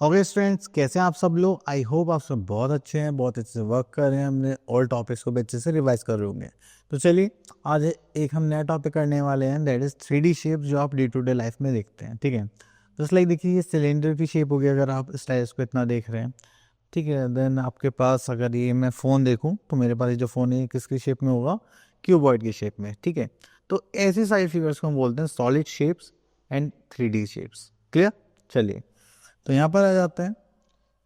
Okay students, कैसे हैं आप सब लोग। आई होप आप सब बहुत अच्छे हैं, बहुत अच्छे से वर्क कर रहे हैं, हमने ऑल टॉपिक्स को भी अच्छे से रिवाइज कर रहे होंगे। तो चलिए आज एक हम नया टॉपिक करने वाले हैं, दैट इज 3D शेप जो आप डे टू डे लाइफ में देखते हैं। ठीक है, तो लाइक देखिए ये सिलेंडर की शेप होगी, अगर आप इस टाइप को इतना देख रहे हैं। ठीक है, देन आपके पास अगर ये मैं फ़ोन देखूँ तो मेरे पास ये जो फ़ोन है किसकी शेप में होगा, क्यूबॉइड की शेप में। ठीक है, तो ऐसी सारी फिगर्स को हम बोलते हैं solid shapes and 3D shapes. Clear. चलिए तो यहाँ पर आ जाते हैं।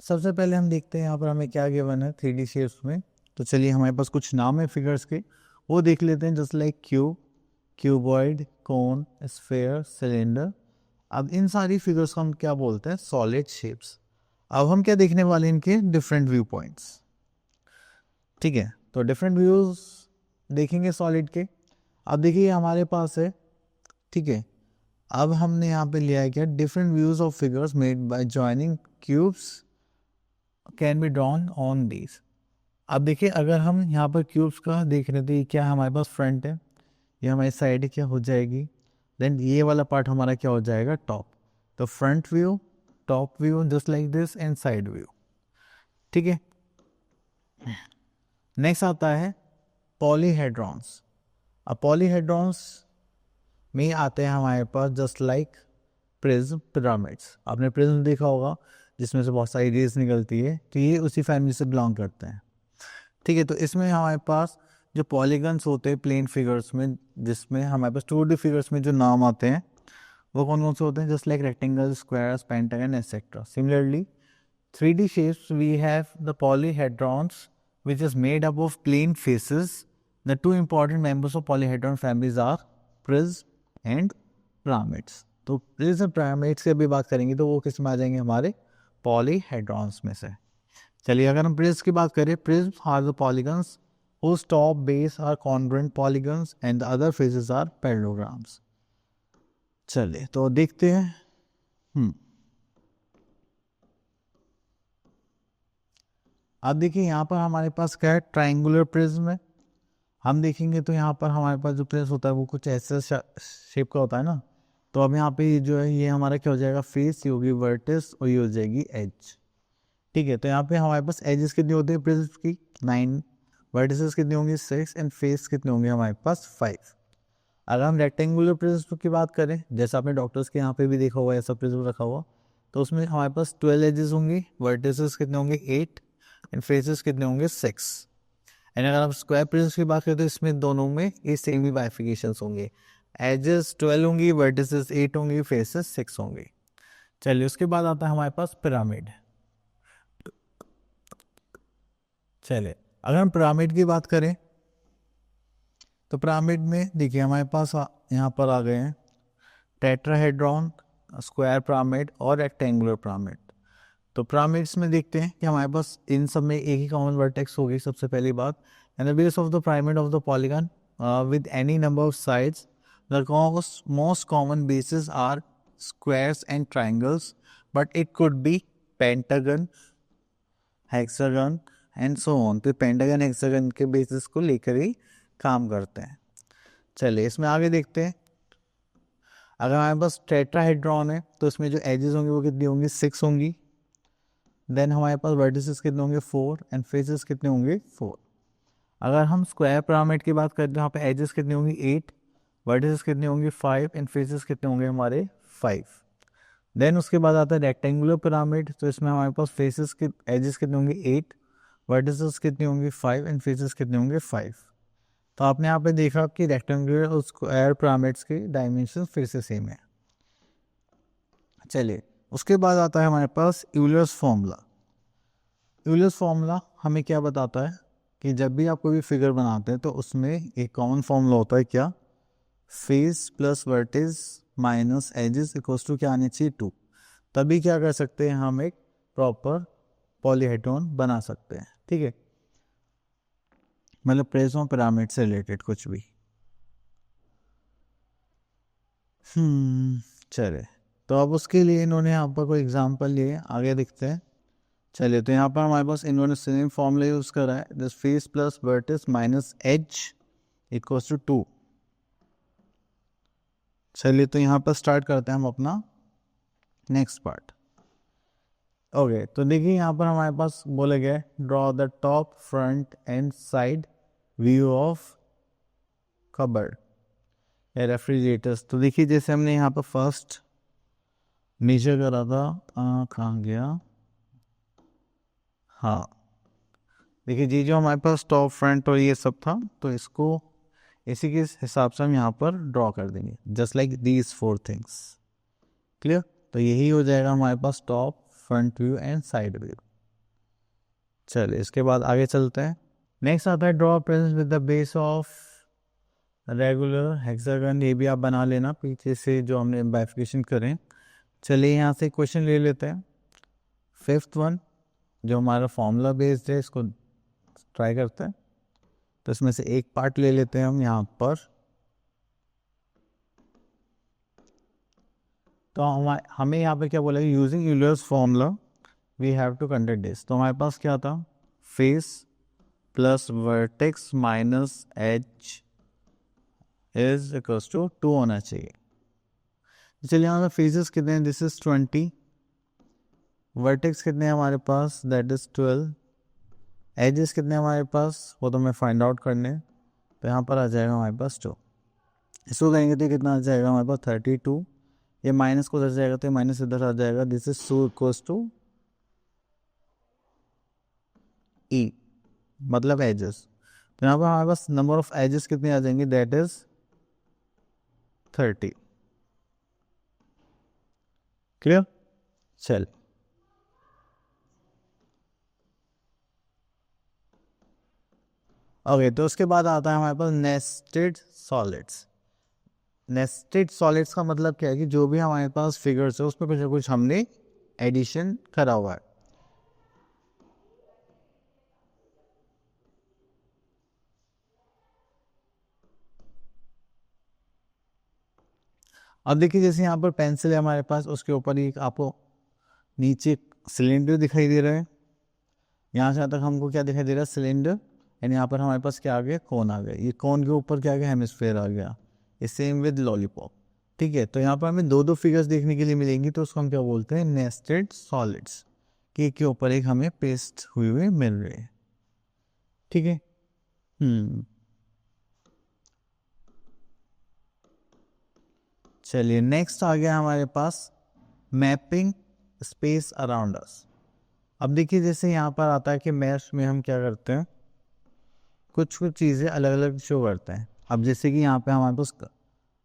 सबसे पहले हम देखते हैं यहाँ पर हमें क्या गिवन है 3D शेप्स में। तो चलिए हमारे पास कुछ नाम है फिगर्स के, वो देख लेते हैं। जस्ट लाइक क्यूब, क्यूबॉइड, कोन, स्फेयर, सिलेंडर। अब इन सारी फिगर्स को हम क्या बोलते हैं, सॉलिड शेप्स। अब हम क्या देखने वाले हैं, इनके डिफरेंट व्यू पॉइंट्स। ठीक है, तो डिफरेंट व्यूज देखेंगे सॉलिड के। अब देखिए हमारे पास है, ठीक है, अब हमने यहाँ पे लिया है क्या, different views of figures made by joining cubes can be drawn on these. अब देखिए अगर हम यहाँ पर क्यूब्स का देख रहे थे, क्या हमारे पास फ्रंट है, ये हमारी साइड क्या हो जाएगी, देन ये वाला पार्ट हमारा क्या हो जाएगा, टॉप। तो front view, top view, just like this, and side view. ठीक है, नेक्स्ट आता है पॉलीहेड्रॉन्स। अब पॉलीहेड्रॉन्स में आते हैं हमारे पास जस्ट लाइक प्रिज्म, पिरामिड्स। आपने प्रिज्म देखा होगा जिसमें से बहुत सारी रेज निकलती है, तो ये उसी फैमिली से बिलोंग करते हैं। ठीक है, तो इसमें हमारे पास जो पॉलीगन्स होते हैं प्लेन फिगर्स में, जिसमें हमारे पास 2D फिगर्स में जो नाम आते हैं वो कौन कौन से होते हैं, just like rectangle, squares, pentagon etcetera. Similarly 3D shapes we have the polyhedrons which is made up of plane faces. The two important members of polyhedron families are prism and pyramids. तो prism pyramids की अभी बात करेंगे तो वो किस में आ जाएंगे, हमारे polyhedrons में से। चलिए अगर हम prism की बात करें, prism are the polygons whose top base are congruent polygons and the other faces are parallelograms. चलिए तो देखते हैं। अब देखिए यहाँ पर हमारे पास क्या है, ट्राइंगुलर प्रिज्म है। हम देखेंगे तो यहाँ पर हमारे पास जो प्रिज्म होता है वो कुछ ऐसे शेप का होता है ना। तो अब यहाँ पे जो है ये हमारा क्या हो जाएगा, फेस, ये होगी वर्टिस और ये हो जाएगी एज। ठीक है, तो यहाँ पे हमारे पास एजेस कितनी होती है प्रिज्म की, 9, वर्टिसेस कितनी होंगी 6, एंड फेस कितने होंगे हमारे पास 5। अगर हम रेक्टेंगुलर प्रिज्म की बात करें, जैसे आपने डॉक्टर्स के यहाँ पे भी देखा हुआ है ऐसा प्रिज्म रखा हुआ, तो उसमें हमारे पास 12 एजेस होंगी, वर्टिसेस कितने होंगे 8, एंड फेसेस कितने होंगे 6। एंड अगर आप स्क्वायर प्रिज्म की बात करें तो इसमें दोनों में ये सेम ही बाइफिकेशंस होंगे, एजेस 12 होंगी, वर्टिसेस 8 होंगी, फेसेस 6 होंगे। चलिए उसके बाद आता है हमारे पास पिरामिड। चलिए अगर हम पिरामिड की बात करें तो पिरामिड में देखिए हमारे पास यहाँ पर आ गए हैं टेट्राहेड्रॉन, स्क्वायर पिरामिड और रेक्टेंगुलर पिरामिड। तो पिरामिड्स में देखते हैं कि हमारे पास इन सब में एक ही कॉमन वर्टेक्स होगी सबसे पहली बात। And the base of the pyramid of the polygon with any number of sides, the most common basis are squares and triangles, but it could be pentagon, hexagon and so on. तो pentagon hexagon के basis को लेकर ही काम करते हैं। चलिए इसमें आगे देखते हैं। अगर हमारे पास टेट्राहेड्रॉन है तो इसमें जो एजेस होंगी वो कितनी होंगी, 6 होंगी। देन हमारे पास वर्टिसेस कितने होंगे 4, एंड फेसेस कितने होंगे 4। अगर हम स्क्वायर पिरामिड की बात करें तो यहाँ पे एजेस कितनी होंगी 8, वर्टिसेस कितने होंगे 5, एंड फेसेस कितने होंगे हमारे 5। देन उसके बाद आता है रेक्टेंगुलर पिरामिड, तो इसमें हमारे पास फेसेस के एजेस कितने होंगे 8, वर्टिसेस कितने होंगे 5, एंड फेसेस कितने होंगे 5। तो आपने यहाँ पे देखा कि रेक्टेंगुलर और स्क्वायर पिरामिड्स के डायमेंशन फिर से सेम है। चलिए उसके बाद आता है हमारे पास यूलर्स फॉर्मूला। यूलर्स फॉर्मूला हमें क्या बताता है कि जब भी आप कोई भी फिगर बनाते हैं तो उसमें एक कॉमन फॉर्मूला होता है, क्या, face plus vertices minus edges equals to क्या आनी चाहिए 2। तभी क्या कर सकते हैं, हम एक प्रॉपर पॉलीहेड्रॉन बना सकते हैं। ठीक है, मतलब प्रिज्म पिरामिड से रिलेटेड कुछ भी। चले तो अब उसके लिए इन्होंने यहाँ पर कोई एग्जांपल लिए, आगे दिखते हैं। चलिए तो यहाँ पर हमारे पास इन्होंने सेम फॉर्मूला यूज करा है, this face plus vertices minus edge equals to 2। चलिए तो यहाँ पर स्टार्ट करते हैं हम अपना नेक्स्ट पार्ट। ओके, तो देखिए यहाँ पर हमारे पास बोले गए draw the top, front end side view of cupboard या रेफ्रिजरेटर्स। तो देखिए जैसे हमने यहाँ पर फर्स्ट मेजर करा था, कहाँ गया, हाँ देखिए जी, जो हमारे पास टॉप, फ्रंट और ये सब था, तो इसको इसी के हिसाब से हम यहाँ पर ड्रॉ कर देंगे, just like these 4 things. Clear? तो यही हो जाएगा हमारे पास top, front view and side view. चलिए इसके बाद आगे चलते हैं। नेक्स्ट आता है draw prism with the base of regular hexagon. ये भी आप बना लेना पीछे से जो हमने बाइफिकेशन करें। चलिए यहाँ से क्वेश्चन ले लेते हैं। 5th वन जो हमारा फॉर्मूला बेस्ड है, इसको ट्राई करते हैं। तो इसमें से एक पार्ट ले लेते हैं हम यहाँ पर। तो हमें यहाँ पे क्या बोला, using Euler's formula we have to conduct this. तो हमारे पास क्या था, face plus vertex minus edge is equals to 2 होना चाहिए। चलिए यहाँ पे फेजेस कितने हैं, दिस इज 20, वर्टेक्स कितने हैं हमारे पास, दैट इज 12, एजेस कितने हैं हमारे पास, वो तो मैं फाइंड आउट करने। तो यहाँ पर आ जाएगा हमारे पास 2। इसको करेंगे तो कितना आ जाएगा हमारे पास 32, ये माइनस को उधर जाएगा तो माइनस इधर आ जाएगा, दिस इज 2 इक्वल्स टू ई, मतलब एजेस। तो यहाँ पर हमारे पास नंबर ऑफ एजेस कितने आ जाएंगे, दैट इज 30। क्लियर? चल ओके, तो उसके बाद आता है हमारे पास नेस्टेड सॉलिड्स। नेस्टेड सॉलिड्स का मतलब क्या है कि जो भी हमारे पास फिगर्स है उसमें कुछ ना कुछ हमने एडिशन करा हुआ है। अब देखिए जैसे यहाँ पर पेंसिल है हमारे पास, उसके ऊपर एक आपको नीचे सिलेंडर दिखाई दे रहा है, यहाँ से तक हमको क्या दिखाई दे रहा है, सिलेंडर। एंड यहाँ पर हमारे पास क्या आ गया, कोन आ गया। ये कोन के ऊपर क्या आ गया, हेमिस्फेयर आ गया। ये सेम विद लॉलीपॉप। ठीक है, तो यहाँ पर हमें दो फिगर्स देखने के लिए मिलेंगी, तो उसको हम क्या बोलते हैं, नेस्टेड सॉलिड्स, कि एक के ऊपर एक हमें पेस्ट हुए हुए मिल रहे हैं। ठीक है। चलिए नेक्स्ट आ गया हमारे पास मैपिंग स्पेस अराउंड अस। अब देखिए जैसे यहाँ पर आता है कि मैप्स में हम क्या करते हैं, कुछ चीज़ें अलग अलग शो करते हैं। अब जैसे कि यहाँ पे हमारे पास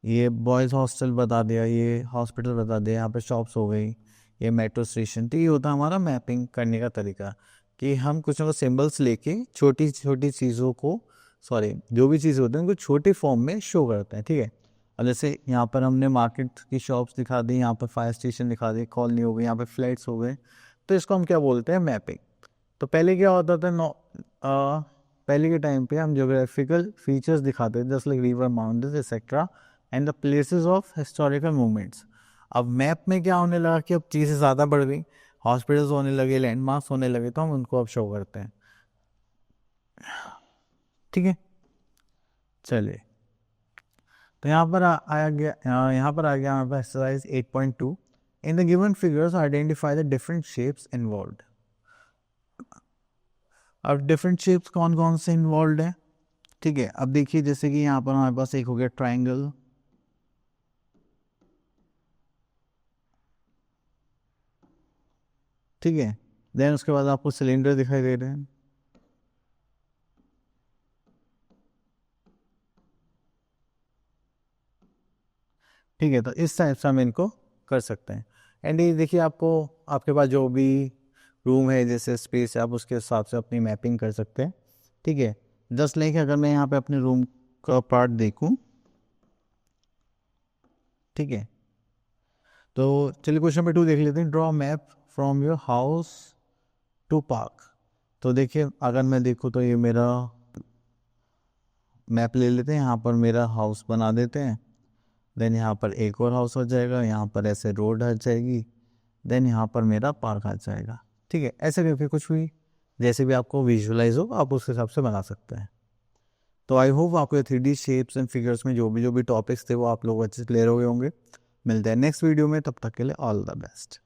ये बॉयज़ हॉस्टल बता दिया, ये हॉस्पिटल बता दिया, यहाँ पे शॉप्स हो गई, ये मेट्रो स्टेशन। तो ये होता है हमारा मैपिंग करने का तरीका, कि हम कुछ ना कुछ सिम्बल्स लेके छोटी छोटी चीज़ों को, जो भी चीज़ें होती हैं उनको छोटे फॉर्म में शो करते हैं। ठीक है, अब जैसे यहाँ पर हमने मार्केट की शॉप्स दिखा दी, यहाँ पर फायर स्टेशन दिखा दी, कॉलोनी हो गई, यहाँ पर फ्लैट्स हो गए, तो इसको हम क्या बोलते हैं, मैपिंग। तो पहले क्या होता था, पहले के टाइम पे हम ज्योग्राफिकल फीचर्स दिखाते थे, just like river, mountains etcetera and the places of historical movements. अब मैप में क्या होने लगा कि अब चीज़ें ज़्यादा बढ़ गई, हॉस्पिटल्स होने लगे, लैंडमार्क्स होने लगे, तो हम उनको अब शो करते हैं। ठीक है, चलिए तो यहाँ पर आ गया हमारे पास exercise 8.2। In the given figures identify the different shapes involved. अब डिफरेंट शेप्स कौन कौन से इन्वॉल्व हैं। ठीक है, अब देखिए जैसे कि यहाँ पर हमारे पास एक हो गया ट्राइंगल, ठीक है, देन उसके बाद आपको सिलेंडर दिखाई दे रहे हैं। ठीक है, तो इस टाइप से हम इनको कर सकते हैं। एंड ये देखिए आपको, आपके पास जो भी रूम है, जैसे स्पेस है, आप उसके हिसाब से अपनी मैपिंग कर सकते हैं। ठीक है, जस्ट लाइक अगर मैं यहाँ पे अपने रूम का पार्ट देखूँ, ठीक है, तो चलिए क्वेश्चन नंबर 2 देख लेते हैं। Draw map from your house to park. तो देखिए अगर मैं देखूँ तो ये मेरा मैप ले लेते हैं, यहाँ पर मेरा हाउस बना देते हैं, देन यहाँ पर एक और हाउस हो जाएगा, यहाँ पर ऐसे रोड आ जाएगी, देन यहाँ पर मेरा पार्क आ जाएगा। ठीक है, ऐसे करके कुछ भी जैसे भी आपको विजुअलाइज हो आप उस हिसाब से बना सकते हैं। तो आई होप आपको 3D शेप्स एंड फिगर्स में जो भी टॉपिक्स थे वो आप लोग अच्छे से क्लियर हो गए होंगे। मिलते हैं नेक्स्ट वीडियो में, तब तक के लिए ऑल द बेस्ट।